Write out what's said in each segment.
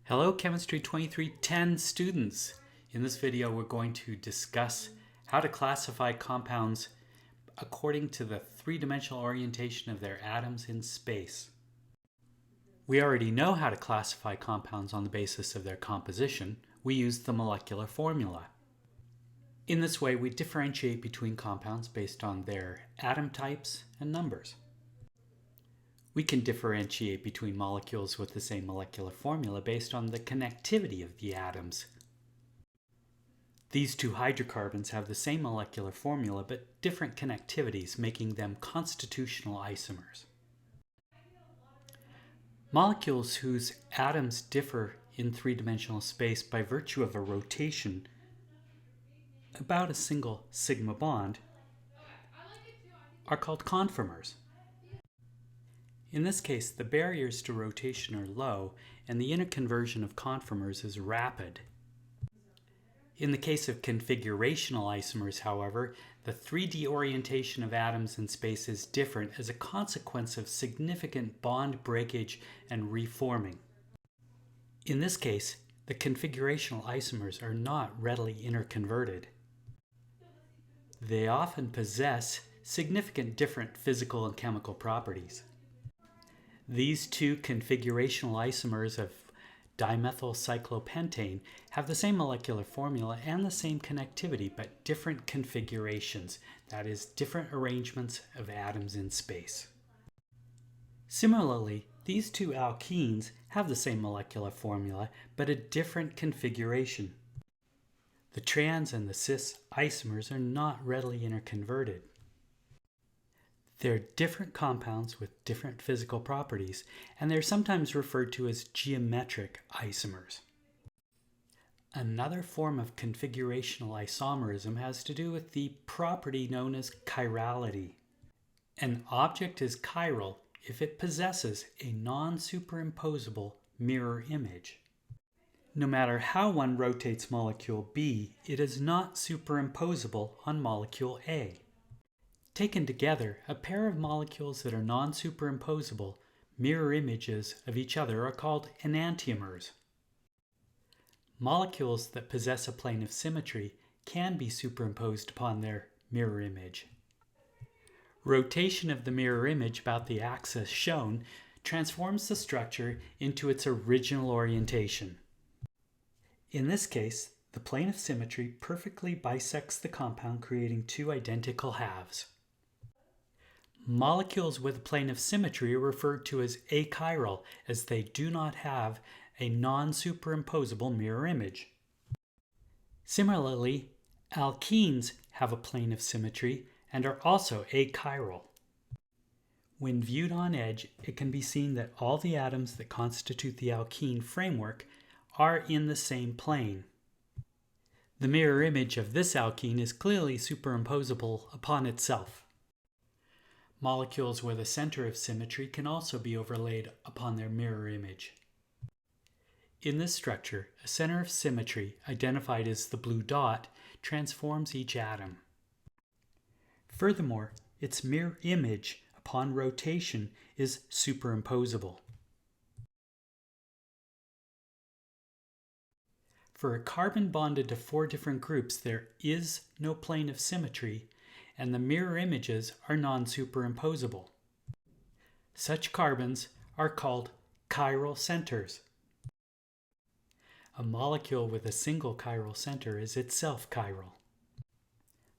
Hello Chemistry 2310 students! In this video we're going to discuss how to classify compounds according to the three-dimensional orientation of their atoms in space. We already know how to classify compounds on the basis of their composition. We use the molecular formula. In this way we differentiate between compounds based on their atom types and numbers. We can differentiate between molecules with the same molecular formula based on the connectivity of the atoms. These two hydrocarbons have the same molecular formula but different connectivities, making them constitutional isomers. Molecules whose atoms differ in three-dimensional space by virtue of a rotation about a single sigma bond are called conformers. In this case, the barriers to rotation are low and the interconversion of conformers is rapid. In the case of configurational isomers, however, the 3D orientation of atoms in space is different as a consequence of significant bond breakage and reforming. In this case, the configurational isomers are not readily interconverted. They often possess significant different physical and chemical properties. These two configurational isomers of dimethylcyclopentane have the same molecular formula and the same connectivity, but different configurations, that is, different arrangements of atoms in space. Similarly, these two alkenes have the same molecular formula, but a different configuration. The trans and the cis isomers are not readily interconverted. They're different compounds with different physical properties, and they're sometimes referred to as geometric isomers. Another form of configurational isomerism has to do with the property known as chirality. An object is chiral if it possesses a non-superimposable mirror image. No matter how one rotates molecule B, it is not superimposable on molecule A. Taken together, a pair of molecules that are non-superimposable, mirror images of each other, are called enantiomers. Molecules that possess a plane of symmetry can be superimposed upon their mirror image. Rotation of the mirror image about the axis shown transforms the structure into its original orientation. In this case, the plane of symmetry perfectly bisects the compound, creating two identical halves. Molecules with a plane of symmetry are referred to as achiral, as they do not have a non-superimposable mirror image. Similarly, alkenes have a plane of symmetry and are also achiral. When viewed on edge, it can be seen that all the atoms that constitute the alkene framework are in the same plane. The mirror image of this alkene is clearly superimposable upon itself. Molecules with a center of symmetry can also be overlaid upon their mirror image. In this structure, a center of symmetry, identified as the blue dot, transforms each atom. Furthermore, its mirror image upon rotation is superimposable. For a carbon bonded to 4 different groups, there is no plane of symmetry, and the mirror images are non-superimposable. Such carbons are called chiral centers. A molecule with a single chiral center is itself chiral.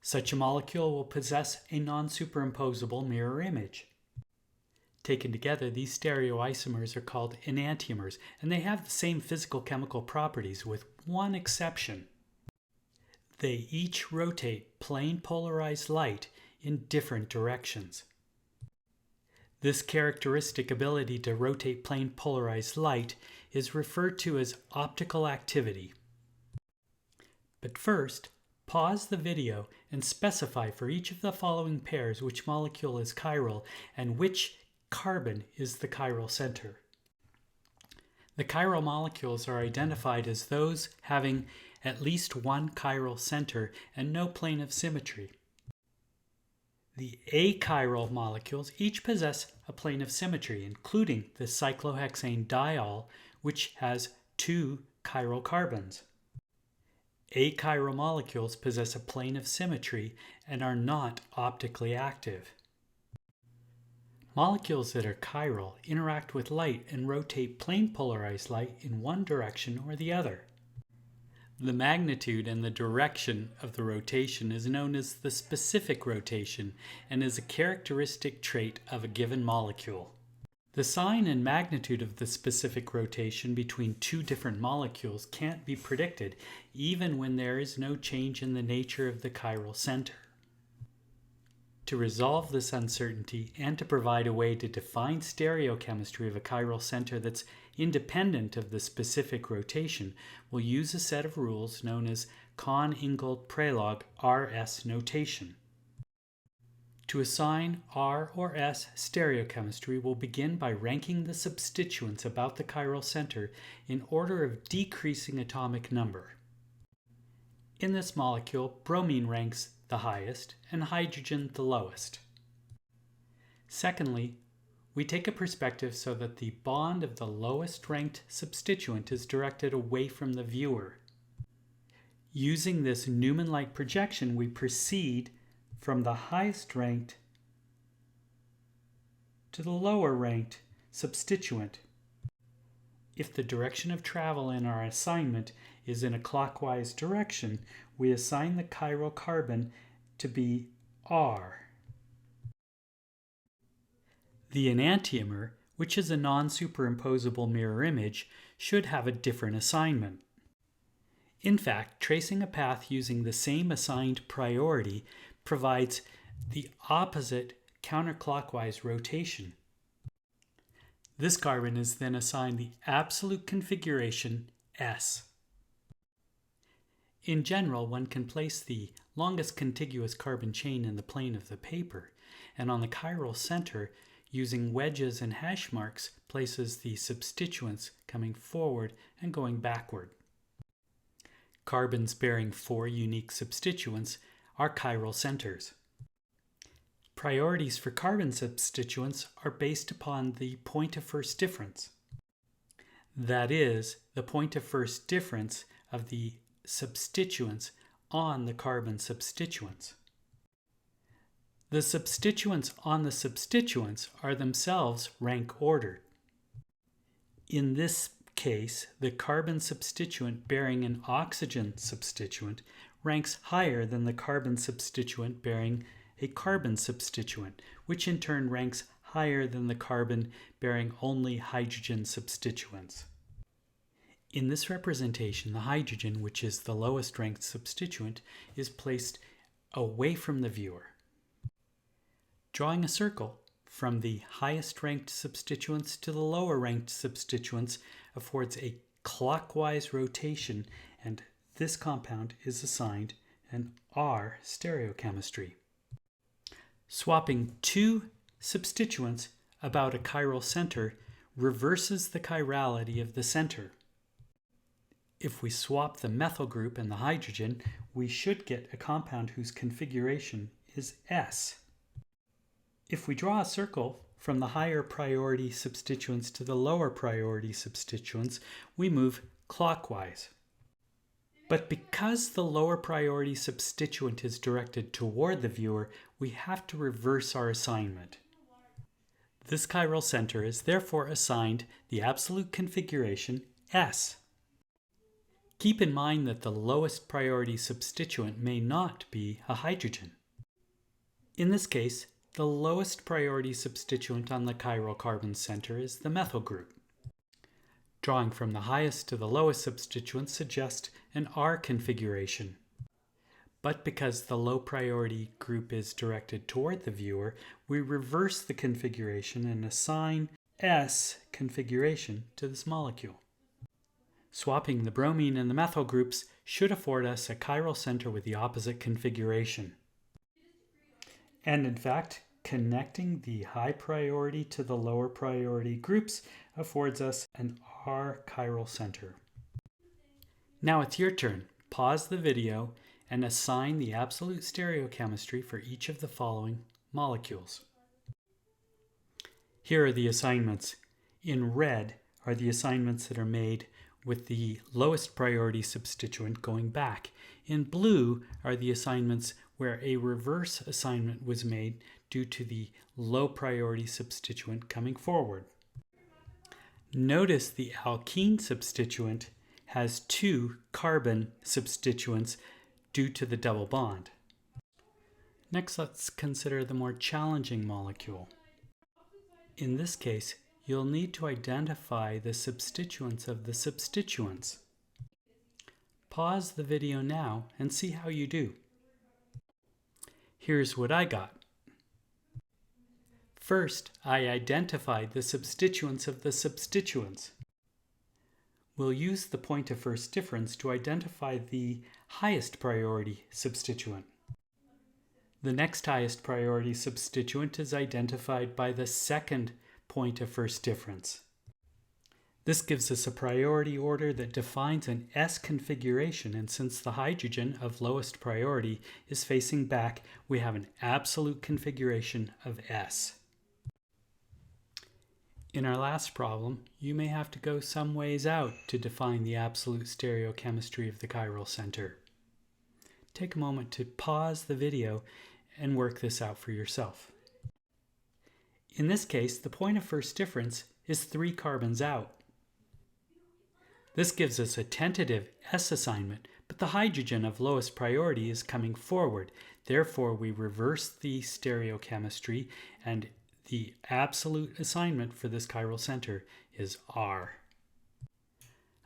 Such a molecule will possess a non-superimposable mirror image. Taken together, these stereoisomers are called enantiomers, and they have the same physical-chemical properties with one exception. They each rotate plane polarized light in different directions. This characteristic ability to rotate plane polarized light is referred to as optical activity. But first, pause the video and specify for each of the following pairs which molecule is chiral and which carbon is the chiral center. The chiral molecules are identified as those having at least one chiral center and no plane of symmetry. The achiral molecules each possess a plane of symmetry, including the cyclohexane diol, which has two chiral carbons. Achiral molecules possess a plane of symmetry and are not optically active. Molecules that are chiral interact with light and rotate plane polarized light in one direction or the other. The magnitude and the direction of the rotation is known as the specific rotation and is a characteristic trait of a given molecule. The sign and magnitude of the specific rotation between two different molecules can't be predicted, even when there is no change in the nature of the chiral center. To resolve this uncertainty and to provide a way to define stereochemistry of a chiral center that's independent of the specific rotation, we'll use a set of rules known as Kohn-Ingold-Prelog RS notation. To assign R or S stereochemistry, we'll begin by ranking the substituents about the chiral center in order of decreasing atomic number. In this molecule, bromine ranks the highest and hydrogen the lowest. Secondly, we take a perspective so that the bond of the lowest ranked substituent is directed away from the viewer. Using this Newman-like projection, we proceed from the highest ranked to the lower ranked substituent. If the direction of travel in our assignment is in a clockwise direction, we assign the chiral carbon to be R. The enantiomer, which is a non-superimposable mirror image, should have a different assignment. In fact, tracing a path using the same assigned priority provides the opposite counterclockwise rotation. This carbon is then assigned the absolute configuration S. In general, one can place the longest contiguous carbon chain in the plane of the paper, and on the chiral center, using wedges and hash marks, places the substituents coming forward and going backward. Carbons bearing 4 unique substituents are chiral centers. Priorities for carbon substituents are based upon the point of first difference. That is, the point of first difference of the substituents on the carbon substituents. The substituents on the substituents are themselves rank ordered. In this case, the carbon substituent bearing an oxygen substituent ranks higher than the carbon substituent bearing a carbon substituent, which in turn ranks higher than the carbon bearing only hydrogen substituents. In this representation, the hydrogen, which is the lowest ranked substituent, is placed away from the viewer. Drawing a circle from the highest ranked substituents to the lower ranked substituents affords a clockwise rotation, and this compound is assigned an R stereochemistry. Swapping two substituents about a chiral center reverses the chirality of the center. If we swap the methyl group and the hydrogen, we should get a compound whose configuration is S. If we draw a circle from the higher priority substituents to the lower priority substituents, we move clockwise. But because the lower priority substituent is directed toward the viewer, we have to reverse our assignment. This chiral center is therefore assigned the absolute configuration S. Keep in mind that the lowest priority substituent may not be a hydrogen. In this case, the lowest priority substituent on the chiral carbon center is the methyl group. Drawing from the highest to the lowest substituent suggests an R configuration. But because the low priority group is directed toward the viewer, we reverse the configuration and assign S configuration to this molecule. Swapping the bromine and the methyl groups should afford us a chiral center with the opposite configuration. And in fact, connecting the high priority to the lower priority groups affords us an R chiral center. Now it's your turn. Pause the video and assign the absolute stereochemistry for each of the following molecules. Here are the assignments. In red are the assignments that are made with the lowest priority substituent going back. In blue are the assignments where a reverse assignment was made due to the low priority substituent coming forward. Notice the alkene substituent has 2 carbon substituents due to the double bond. Next, let's consider the more challenging molecule. In this case, you'll need to identify the substituents of the substituents. Pause the video now and see how you do. Here's what I got. First, I identified the substituents of the substituents. We'll use the point of first difference to identify the highest priority substituent. The next highest priority substituent is identified by the second point of first difference. This gives us a priority order that defines an S configuration, and since the hydrogen of lowest priority is facing back, we have an absolute configuration of S. In our last problem, you may have to go some ways out to define the absolute stereochemistry of the chiral center. Take a moment to pause the video and work this out for yourself. In this case, the point of first difference is 3 carbons out. This gives us a tentative S assignment, but the hydrogen of lowest priority is coming forward. Therefore, we reverse the stereochemistry, and the absolute assignment for this chiral center is R.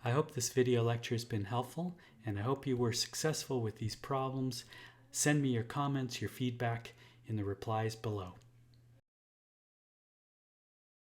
I hope this video lecture has been helpful, and I hope you were successful with these problems. Send me your comments, your feedback in the replies below.